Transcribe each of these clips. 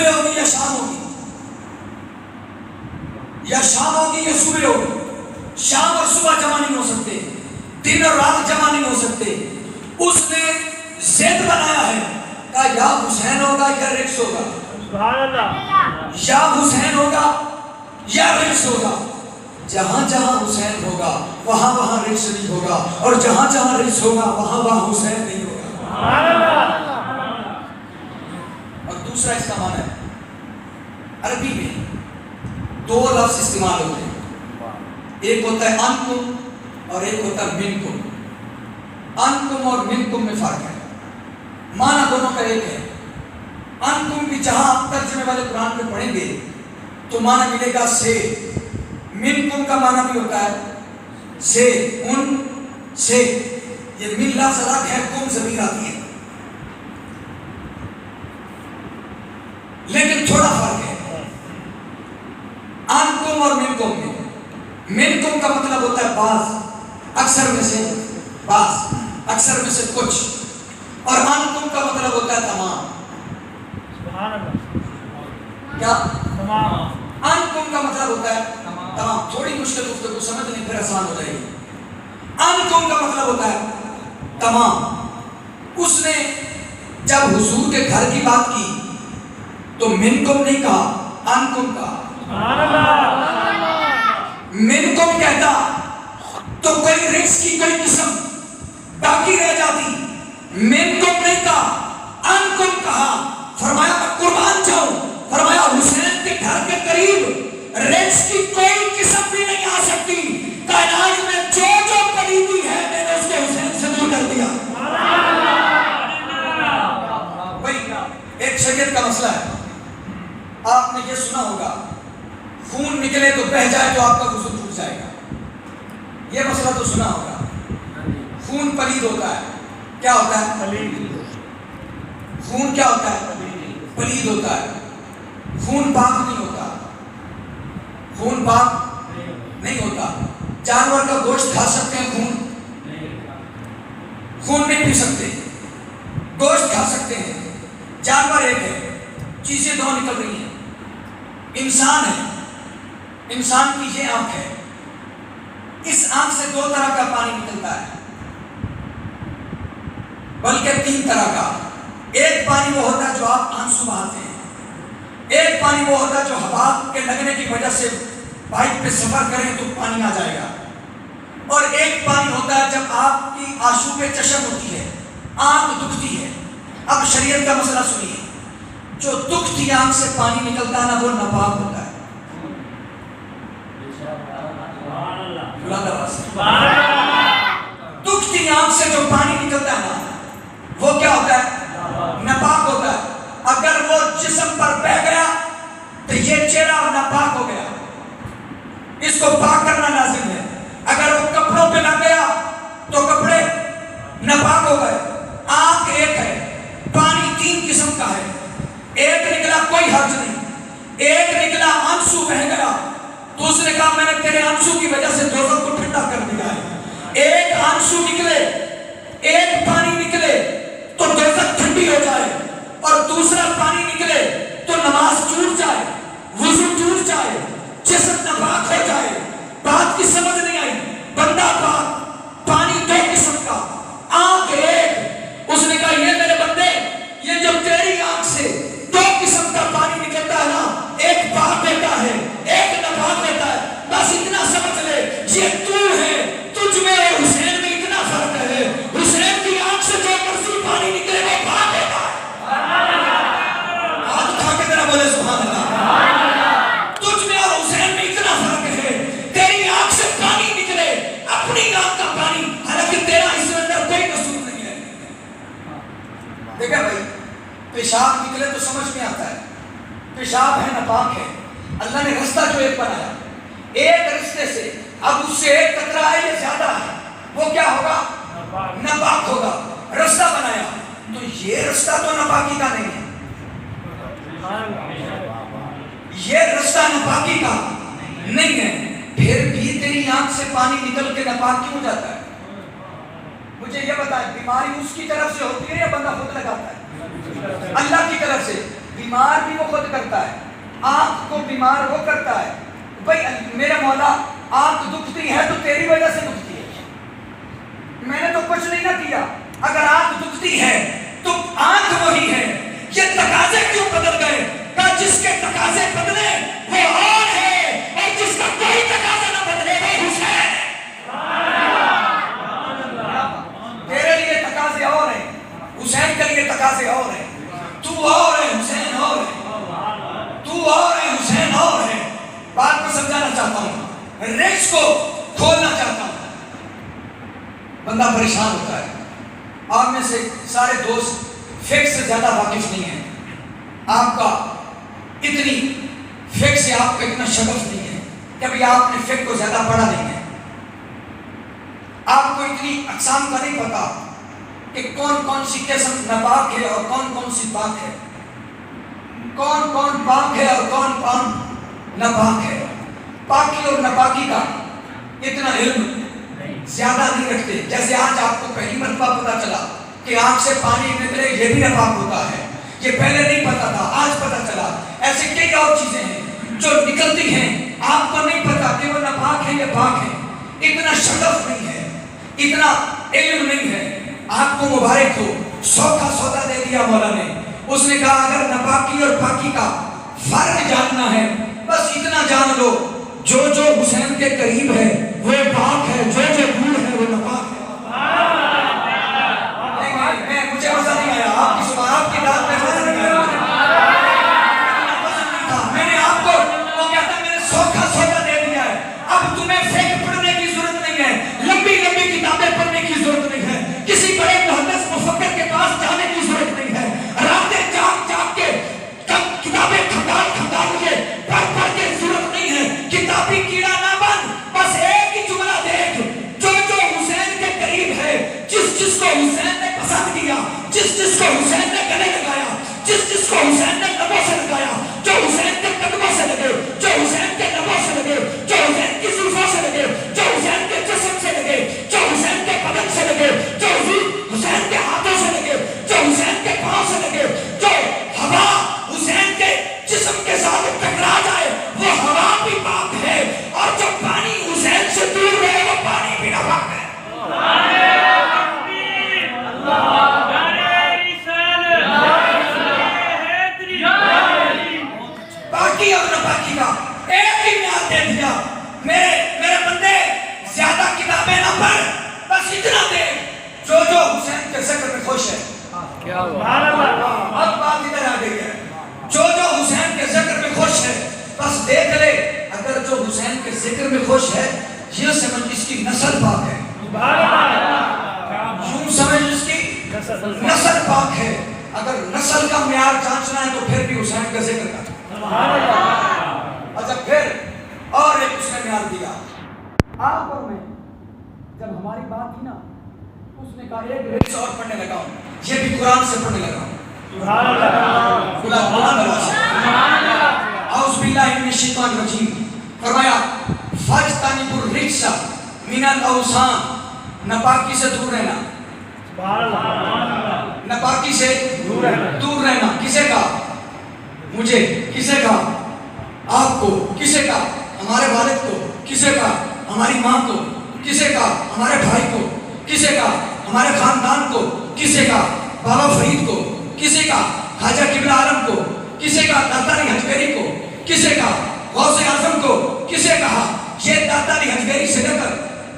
صبح ہوگی یا شام ہوگی، یا شام ہوگی یا صبح ہوگی. شام اور صبح جمع نہیں ہو سکتے، دن اور رات جمع نہیں ہو سکتے. اس نے ضد بنایا ہے کہ یا حسین ہوگا یا رکس ہوگا، سبحان اللہ، یا حسین ہوگا یا رکس ہوگا. جہاں جہاں حسین ہوگا وہاں وہاں رکس نہیں ہوگا، اور جہاں جہاں رکس ہوگا وہاں وہاں حسین نہیں ہوگا. سبحان اللہ. اور دوسرا اس کا معنی ہے عربی میں دو لفظ استعمال ہوتے ہیں، ایک ہوتا ہے انکم اور ایک ہوتا ہے منکم. انکم اور منکم میں فرق ہے، معنی دونوں کا ایک ہے. انکم بھی جہاں آپ ترجمے والے قرآن میں پڑھیں گے تو معنی ملے گا سے. منکم کا معنی بھی ہوتا ہے سے، ان سے. یہ من لفظ الگ ہے، کم ضمیر آتی ہے، لیکن تھوڑا فرق ہے انکم اور منکم میں. منکم کا مطلب ہوتا ہے بعض، اکثر میں سے بعض، اکثر میں سے کچھ. اور انکم کا مطلب ہوتا ہے تمام. سبحان اللہ. کیا تمام. انکم کا مطلب ہوتا ہے تمام. تھوڑی مشکل گفتگو سمجھنے پھر آسان ہو جائے گی. انکم کا مطلب ہوتا ہے تمام. اس نے جب حضور کے گھر کی بات کی تو منکم نہیں کہا، انکم کہا. سبحان اللہ. منکم کہتا تو کوئی رزق کی کوئی قسم باقی رہ جاتی. منکم نہیں کہا، انکم کہا. فرمایا میں قربان جاؤں، فرمایا حسین کے گھر کے قریب رزق کی کوئی قسم بھی نہیں آ سکتی. کائنات میں جو جو پلیتی ہے میں نے اس کے حسین سے دور کر دیا. بھائی ایک شریعت کا مسئلہ ہے، آپ نے یہ سنا ہوگا خون نکلے تو بہہ جائے تو آپ کا غسل ٹوٹ جائے گا. یہ مسئلہ تو سنا ہوگا. خون پلید ہوتا ہے. کیا ہوتا ہے؟ خون کیا ہوتا ہے؟ پلید ہوتا ہے. خون پاک نہیں ہوتا. خون پاک نہیں ہوتا. جانور کا گوشت کھا سکتے ہیں، خون نہیں پی سکتے. گوشت کھا سکتے ہیں. جانور ایک ہے، چیزیں دو نکل رہی ہیں. انسان ہے، انسان کی یہ آنکھ ہے، اس آنکھ سے دو طرح کا پانی نکلتا ہے، بلکہ تین طرح کا. ایک پانی وہ ہوتا ہے جو آپ آنسو بہاتے ہیں، ایک پانی وہ ہوتا ہے جو ہوا کے لگنے کی وجہ سے بائک پہ سفر کریں تو پانی آ جائے گا، اور ایک پانی ہوتا ہے جب آپ کی آشوب چشم ہوتی ہے، آنکھ دکھتی ہے. اب شریعت کا مسئلہ سنیے، جو دکھتی آنکھ سے پانی نکلتا ہے نا وہ ناپاک ہوتا ہے. دکھتی آنکھ سے جو پانی نکلتا ہے نا وہ کیا ہوتا ہے؟ ناپاک ہوتا ہے. اگر وہ جسم پر بہہ گیا تو یہ چہرہ ناپاک ہو گیا، اس کو پاک کرنا لازم ہے. اگر وہ کپڑوں پہ نہ گیا تو کپڑے ناپاک ہو گئے. آنکھ ایک ہے، پانی تین قسم کا ہے. ایک نکلا کوئی حرج نہیں، ایک نکلا آنسو بہہ گیا تو اس نے کہا میں نے تیرے آنسو کی وجہ سے دوزخ کو ٹھنڈا کر دیا ہے. ایک آنسو نکلے، ایک پانی نکلے تو دوزخ ٹھنڈی ہو جائے، اور دوسرا پانی نکلے تو نماز ٹوٹ جائے، وضو ٹوٹ جائے، جسم ناپاک ہو جائے. بات کی سمجھ نہیں آئی؟ بندہ پاک، پانی دو قسم کا، آنکھ ایک. اس نے کہا یہ میرے بندے، یہ جب تیری آنکھ سے دو قسم کا پانی نکلتا ہے نا، ایک پاک دیتا ہے ایک ناپاک دیتا ہے. بس اتنا سمجھ لے یہ تو ہے، تجھ میں اور حسین میں اتنا فرق ہے. حسین کی آنکھ سے جو مرضی پانی نکلے وہ پاک ہوتا ہے. ہاتھ اٹھا کے ذرا بولے سبحان اللہ. تجھ میں اور حسین میں اتنا فرق ہے. تیری آنکھ سے پانی نکلے، اپنی آنکھ کا پانی، حالانکہ تیرا اس میں اندر کوئی قصور نہیں ہے. دیکھا بھائی، پیشاب نکلے تو سمجھ میں آتا ہے پیشاب ہے ناپاک ہے. اللہ نے رستہ جو ایک بنایا، ایک رستے سے اب اس سے ایک قطرہ ہے یہ زیادہ ہے، وہ کیا ہوگا؟ ناپاک ہوگا. رستہ بنایا تو یہ رستہ تو ناپاکی کا نہیں ہے، یہ رستہ ناپاکی کا نہیں ہے. پھر بھی تیری آنکھ سے پانی نکل کے ناپاک کیوں جاتا ہے؟ مجھے یہ بتائیں، بیماری اس کی طرف سے ہوتی ہے یا بندہ خود لگاتا ہے؟ اللہ کی طرف سے. بیمار بھی وہ خود کرتا ہے، آنکھ کو بیمار وہ کرتا ہے. بھائی میرا مولا آنکھ دکھتی ہے تو تیری وجہ سے دکھتی ہے، میں نے تو کچھ نہیں نہ کیا. اگر آنکھ دکھتی ہے تو آنکھ وہی ہے. یہ تقاضے کیوں بدل گئے؟ کہ جس کے تقاضے بدلے وہ اور ہے، اور جس کا کوئی تقاضا نہ بدلے وہ حسین. تیرے لیے تقاضے اور ہیں، حسین کے لیے تقاضے اور ہیں. تو اور ہے، حسین اور ہے. تو اور ہے، حسین اور ہے. بات کو سمجھانا چاہتا ہوں، ریس کو کھولنا چاہتا ہوں. بندہ پریشان ہوتا ہے. آپ میں سے سارے دوست فقہ سے زیادہ واقف نہیں ہیں. آپ کا اتنی فقہ سے آپ کا اتنا شغف نہیں ہے، کبھی آپ نے فقہ کو زیادہ پڑھا نہیں ہے. آپ کو اتنی اقسام کا نہیں پتا کہ کون کون سی قسم ناپاک ہے اور کون کون سی پاک ہے، کون کون پاک ہے اور کون کون ناپاک ہے. پاکی اور ناپاکی کا اتنا علم زیادہ نہیں رکھتے. جیسے آج آپ کو پہلی مرتبہ پتا چلا کہ آنکھ سے پانی نکلے یہ بھی ناپاک ہوتا ہے، یہ پہلے نہیں پتا تھا، آج پتا چلا. ایسے کئی اور چیزیں ہیں جو نکلتی ہیں، آپ کو نہیں پتا کہ وہ ناپاک ہے یا پاک ہے. اتنا شغف نہیں ہے، اتنا علم نہیں ہے. آپ کو مبارک ہو، سوکھا سودا دے دیا مولا نے. اس نے کہا اگر ناپاکی اور پاکی کا فرق جاننا ہے بس اتنا جان لو، جو جو حسین کے قریب ہے وہ پاک ہے، جو جو دور ہے وہ ناپاک ہے. مجھے مزہ نہیں آیا آپ کی صبح، آپ کی رات میں مزہ نہیں آیا. میں نے آپ کو وہ کہتا میں نے سوکھا سودا دے دیا ہے. اب تمہیں فقہ پڑھنے کی ضرورت نہیں ہے، لمبی لمبی کتابیں پڑھنے کی ضرورت نہیں ہے، کسی بڑے محدث مفکر کے پاس جانے کی ضرورت نہیں ہے. راتیں جاگ جاگ کے کتابیں کھنگال کھنگال کے پڑھ پڑھ کے ضرورت نہیں ہے. کتابی کیڑا نہ بن، بس ایک ہی جملہ دیکھ، جو جو حسین کے قریب ہے، جس جس کو حسین نے پسند کیا، جس جس کو حسین نے گلے لگایا، جس جس کو حسین نے لبوں سے لگایا، جو حسین کے قدموں سے لگے، جو حسین کے لبوں سے لگے، جو حسین کی زلفوں سے لگے، جو حسین کے جسم سے لگے، جو حسین کے بدن سے لگے، جو حسین کے ہاتھوں سے لگے، جو حسین کے پاؤں سے لگے. جو ہوا حسین کے جسم کے ساتھ ٹکرا جائے وہ ہوا بھی پاک ہے، اور جو پانی حسین سے دور رہے وہ پانی بھی ناپاک ہے. پاکی اور ناپاکی کا ایک ہی معیار دے دیا. میرے بندے زیادہ کتابیں نہ پڑھ، بس اتنا دیکھ جو جو حسین کے ذکر میں خوش ہے. اب بات ادھر آ گئی ہے، جو جو حسین کے ذکر میں خوش ہے بس دیکھ لے. اگر جو حسین کے ذکر میں خوش ہے یہ سمجھ اس کی نسل پاک ہے، یوں سمجھ اس کی نسل پاک ہے. اگر نسل کا معیار جانچنا ہے تو پھر بھی حسین کا ذکر کر. اچھا پھر اور ایک اس نے معیار دیا. آپ اور میں جب ہماری بات تھی نا، اس نے کہا ایک ریس اور پڑھنے لگا ہوں، یہ بھی قرآن سے پڑھنے لگا ہوں. اعوذ باللہ من الشیطان الرجیم. فرمایا فاجتنبوا الرجس من الاوثان، ناپاکی سے دور رہنا. ناپاکی سے دور رہنا. کسے کہا؟ مجھے. کسے کہا؟ آپ کو. کسے کہا؟ ہمارے والد کو. کسے کہا؟ ہماری ماں کو. کسے کہا؟ ہمارے بھائی کو. کسے کہا؟ ہمارے خاندان کو. کسے کہا؟ بابا فرید کو. کسے کہا؟ خواجہ قبلہ عالم کو. کسے کہا؟ داتا علی حجویری کو. کسے کہا؟ غوث اعظم کو. کسے کہا؟ یہ داتا علی حجویری سے لے کر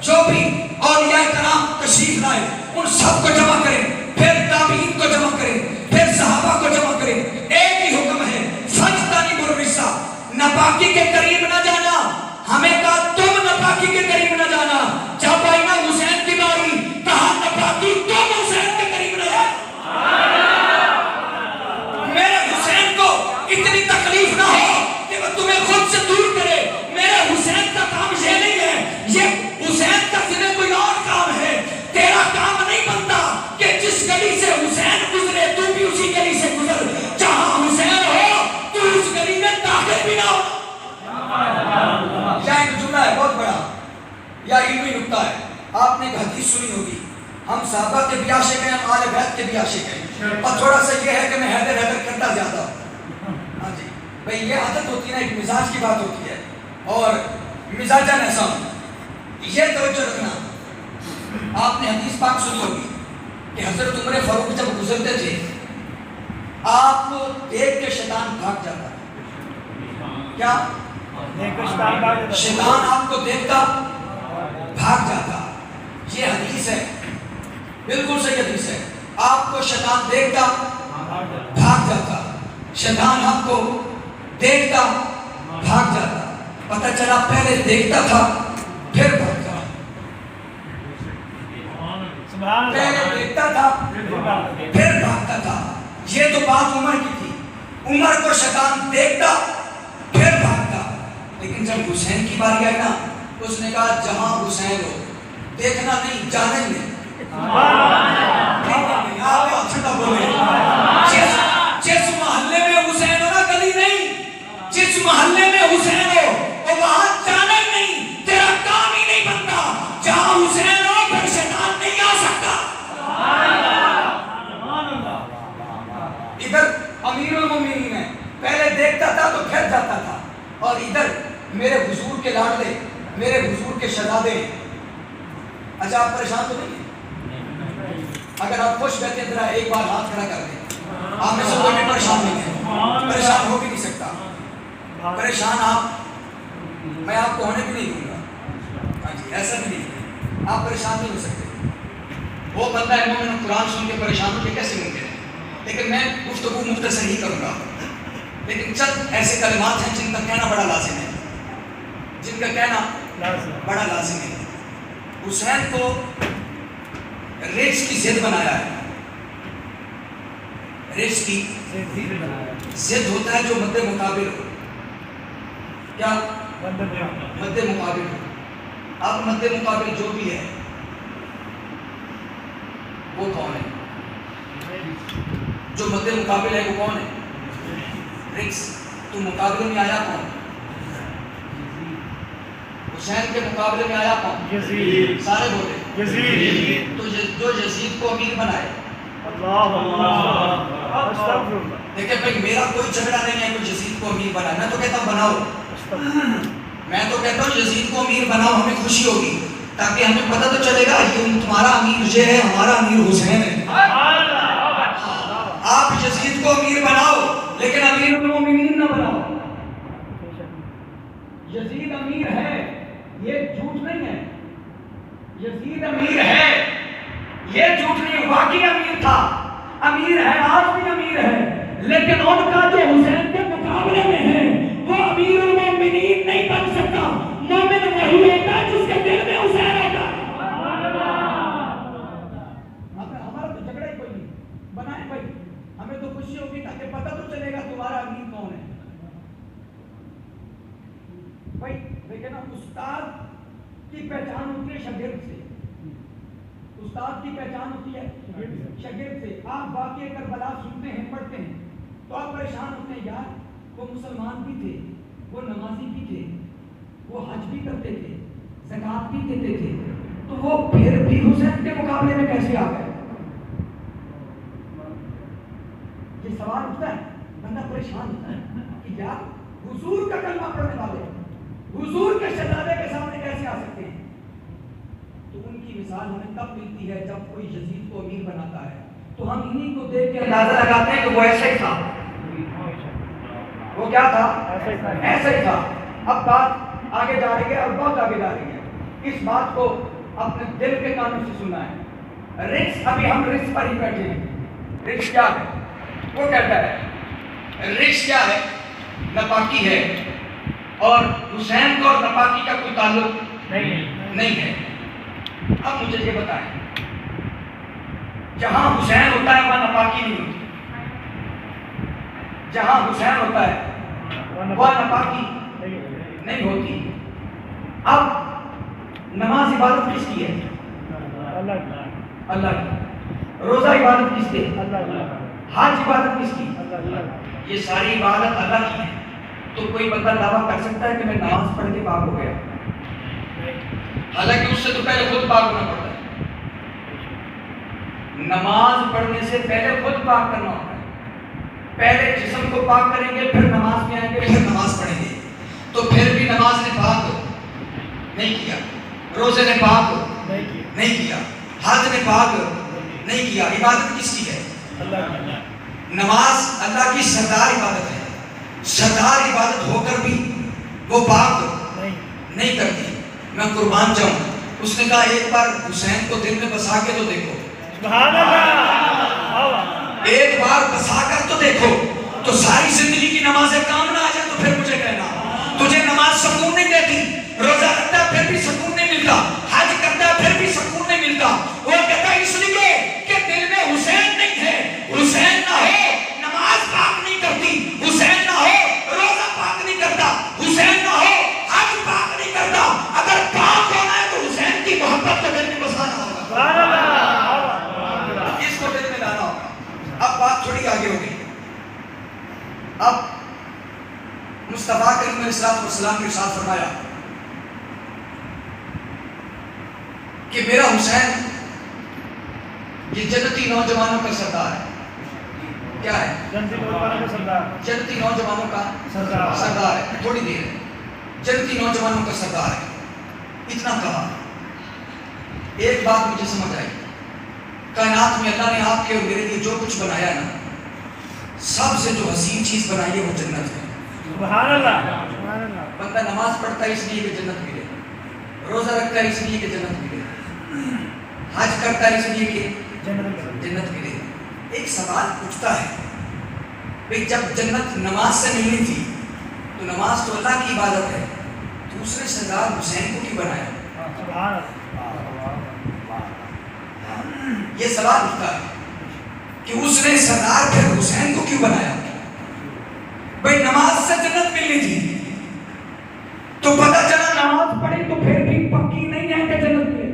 جو بھی اولیاء کرام تشریف لائے ان سب کو جمع کریں، پھر تابعین کو جمع کریں، پھر صحابہ کو جمع کریں. ایک ہی حکم ہے، فاجتنبوا الرجس، ناپاکی کے قریب نہ جانا. ہمیں کہا تم ناپاکی کے قریب نہ جانا. جب آئی نا حسین کی باری، کہا ناپاکی تم حسین کے قریب نہ جانا. میرے حسین کو اتنی تکلیف نہ ہو کہ وہ تمہیں خود سے دور کرے. میرے حسین کا کام یہ نہیں ہے، یہ حسین کا صرف کوئی اور کام ہے. تیرا کام نہیں بنتا کہ جس گلی سے حسین گزرے تو بھی اسی گلی سے گزر. جہاں حسین ہو تو اس گلی میں داخل بھی نہ ہو. کیا ایک جملہ ہے بہت بڑا یا علمی نکتہ ہے. آپ نے ایک حدیث سنی ہوگی، ہم صحابہ کے بھی عاشق ہیں، ہم آل بیت کے بھی عاشق ہیں، اور تھوڑا سا یہ ہے کہ میں حیدر کرتا زیادہ ہوں. ہاں جی بھائی یہ عادت ہوتی ہے نا، ایک مزاج کی بات ہوتی ہے، اور مزاجن ایسا ہوں. یہ توجہ رکھنا، آپ نے حدیث پاک سنی ہوگی کہ حضرت عمر فاروق جب گزرتے تھے آپ کو دیکھ کے شیطان بھاگ جاتا ہے. کیا؟ شیطان آپ کو دیکھتا بھاگ جاتا. یہ حدیث ہے، بالکل صحیح حدیث ہے. آپ کو شیطان دیکھتا بھاگ جاتا، شیطان آپ کو دیکھتا بھاگ جاتا. پتہ چلا پہلے دیکھتا تھا پھر بھاگتا، پہلے دیکھتا تھا پھر بھاگتا تھا. یہ تو بات عمر کی تھی، عمر کو شیطان دیکھتا پھر بھاگتا. لیکن جب حسین کی باری آئی نا، اس نے کہا جہاں حسین ہو، دیکھنا نہیں جانے میں. جس محلے میں حسین ہو نا، کبھی نہیں، جس محلے میں حسین ہو وہ وہاں جانا ہی نہیں، تیرا کام ہی نہیں بنتا. جہاں حسین ہو پھر شیطان نہیں آ سکتا. ادھر امیر المومنین ہے، پہلے دیکھتا تھا تو پھر جاتا تھا، اور ادھر میرے حضور کے لاڈلے، میرے حضور کے شہزادے. اچھا آپ پریشان تو نہیں ہیں؟ اگر آپ خوش بیٹھے ہیں ذرا ایک بار ہاتھ کھڑا کر دیں. آپ میں سے کوئی بھی پریشان نہیں ہے، پریشان ہو بھی نہیں سکتا. پریشان میں آپ کو ہونے بھی نہیں دوں گا. ہاں جی ایسا بھی نہیں، آپ پریشان نہیں ہو سکتے. وہ بندہ ہے مومن قرآن سن کے پریشان ہو کے کیسے ممکن ہے؟ لیکن میں گفتگو مختصر ہی کروں گا. لیکن چند ایسے کلمات ہیں جن کا کہنا بڑا لازم ہے، جن کا کہنا بڑا لازم ہے. حسین کو رزق کی ضد بنایا ہے. رزق کی ضد ہوتا ہے جو مد مقابل ہو. کیا؟ مد مقابل ہو. اب مد مقابل جو بھی ہے وہ کون ہے؟ جو مد مقابل ہے وہ کون ہے؟ رزق. تو مقابلے میں آیا کون؟ حسین کے مقابلے میں آیا کون؟ یزید. سارے بولے یزید. تو جو یزید کو امیر بنائے. دیکھیں بھائی میرا کوئی جھگڑا نہیں ہے کوئی یزید کو امیر بنائے. میں تو کہتا ہوں بناؤ، میں تو کہتا ہوں یزید کو امیر بناؤ، ہمیں خوشی ہوگی، تاکہ ہمیں پتہ تو چلے گا یہ تمہارا امیر یہ ہے، ہمارا امیر حسین ہے. آپ یزید کو امیر بناؤ لیکن امیر المومنین نہ بناؤ. یزید امیر ہے یہ جھوٹ نہیں ہے، یزید امیر ہے یہ جھوٹ نہیں، واقعی امیر تھا، امیر ہے، آج بھی امیر ہے. لیکن ان کا جو حسین کے مقابلے میں ہے وہ امیر المومنین نہیں بن سکتا. مومن وہی ہوتا ہے جس کے دل میں حسین ہوتا ہے. ہمارا تو جھگڑا ہی کوئی نہیں، بنائیں بھائی، ہمیں تو خوشی ہوگی تاکہ پتہ تو چلے گا تمہارا امیر کون ہے. بھائی دیکھیں نا، استاد کی پہچان ہوتی ہے شاگرد سے، استاد کی پہچان ہوتی ہے شاگرد سے. آپ واقعہ کربلا سنتے ہیں، پڑھتے ہیں تو آپ پریشان ہوتے ہیں، یار وہ مسلمان بھی تھے، وہ نمازی بھی تھے، وہ حج بھی کرتے تھے، زکوٰۃ بھی دیتے تھے، تو وہ پھر بھی حسین کے مقابلے میں کیسے آ گئے؟ یہ سوال اٹھتا ہے، بندہ پریشان ہوتا ہے کہ یار حضور کا کلمہ پڑھنے والے حضور کے شہزادے کے سامنے کیسے آ سکتے ہیں؟ تو ان کی مثال ہمیں تب ملتی ہے جب کوئی یزید کو امیر بناتا ہے، تو ہم انہی کو دیکھ کے اندازہ لگاتے ہیں کہ وہ ایسا ہی تھا. وہ کیا تھا؟ ایسا ہی تھا. اب بات آگے جا رہی ہے اور بہت آگے جا رہی ہے. اس بات کو اپنے دل کے کانوں سے سننا ہے. رزق، ابھی ہم رزق پر ہی بیٹھے ہیں. رزق کیا ہے؟ وہ کہتا ہے رزق کیا ہے؟ ناپاکی ہے، اور حسین کو اور ناپاکی کا کوئی تعلق نہیں ہے. اب مجھے یہ بتائیں، جہاں حسین ہوتا ہے وہاں ناپاکی نہیں ہوتی، جہاں حسین ہوتا ہے وہاں ناپاکی نہیں ہوتی. اب نماز عبادت کس کی ہے؟ اللہ کی. روزہ عبادت کس کی؟ حج عبادت کس کی؟ یہ ساری عبادت اللہ کی ہے. تو کوئی بندہ دعویٰ کر سکتا ہے کہ میں نماز پڑھ کے پاک ہو گیا، حالانکہ اس سے تو پہلے خود پاک ہونا پڑتا ہے. نماز پڑھنے سے پہلے خود پاک کرنا ہوتا ہے. پہلے جسم کو پاک کریں گے، پھر نماز میں آئیں گے، پھر نماز پڑھیں گے. تو پھر بھی نماز نے پاک نہیں کیا، روزے نے پاک نہیں کیا، حج نے پاک نہیں کیا. عبادت کس کی ہے؟ اللہ کی. نماز اللہ کی سردار عبادت ہے. سردار عبادت ہو کر بھی وہ پاک نہیں کرتی. میں قربان جاؤں، اس نے کہا ایک بار حسین کو دل میں بسا کے تو دیکھو. سبحان اللہ. ایک بار بسا کر تو دیکھو، تو ساری زندگی کی نمازیں کام نہ آ جائے تو پھر مجھے کہنا. تجھے نماز سکون نہیں دیتی، روزہ رکھتا ہے پھر بھی سکون نہیں ملتا، حج کرتا ہے پھر بھی سکون نہیں ملتا. وہ کہتا ہے اس لیے کہ دل میں حسین نہیں ہے. حسین نہ ہو نماز پاک نہیں کرتی، حسین نہ ہو روزہ پاک نہیں کرتا، حسین نہ ہو حج پاک نہیں کرتا. اگر پاک ہونا ہے تو حسین کی محبت کو دل میں بسانا ہوگا. سبحان اللہ. اس کو دل میں لانا ہوگا. اب بات تھوڑی آگے ہو گئی. اب مصطفیٰ کریم علیہ السلام نے ارشاد فرمایا کہ میرا حسین یہ جنتی نوجوانوں کا سردار ہے. کیا ہے؟ جنتی نوجوانوں کا سردار. جنتی نوجوانوں کا سردار ہے. تھوڑی دیر ہے. جنتی نوجوانوں کا سردار ہے. اتنا کہا. ایک بات مجھے سمجھ آئی، کائنات میں اللہ نے آپ کے اور میرے لیے جو کچھ بنایا نا، سب سے جو حسین چیز بنائی ہے وہ جنت ہے. سبحان اللہ. سبحان اللہ. بندہ نماز پڑھتا ہے اس لیے کہ جنت ملے، روزہ رکھتا ہے اس لیے کہ جنت ملے، حج کرتا ہے اس لیے کہ جنت ملے. ایک سوال پوچھتا ہے بھئی جب جنت نماز سے ملنی تھی تو نماز تو اللہ کی عبادت ہے، دوسرے سردار حسین کو کیوں بنایا؟ سبحان اللہ. یہ سوال اٹھتا ہے کہ اس نے سردار پھر حسین کو کیوں بنایا؟ بھئی نماز سے جنت ملنی تھی تو پتہ چلا نماز پڑھی تو پھر بھی پکی نہیں ہے کہ جنت ملے،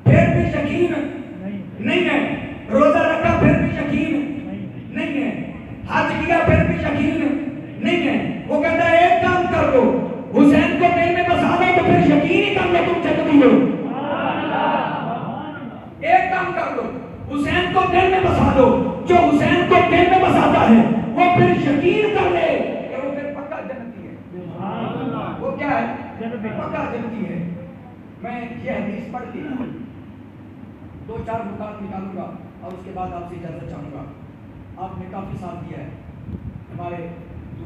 پھر بھی یقین نہیں ہے. روزہ رکھا پھر بھی یقین نہیں ہے، حج کیا پھر بھی یقین نہیں ہے. وہ کہتا ہے ایک کام کر دو، حسین کو دل میں بسا دو تو پھر یقین ہی کر لو تم جنتی ہو. ایک کام کر دو، حسین کو دل میں بسا دو. جو حسین کو دل میں بساتا ہے وہ پھر یقین کر لے کہ وہ پھر پکا جنتی ہے. وہ کیا ہے؟ پکا جنتی ہے. میں یہ حدیث پڑھ کے 2-4 نکات نکالوں گا اور اس کے بعد آپ سے اجازت چاہوں گا. آپ نے کافی ساتھ دیا ہے ہمارے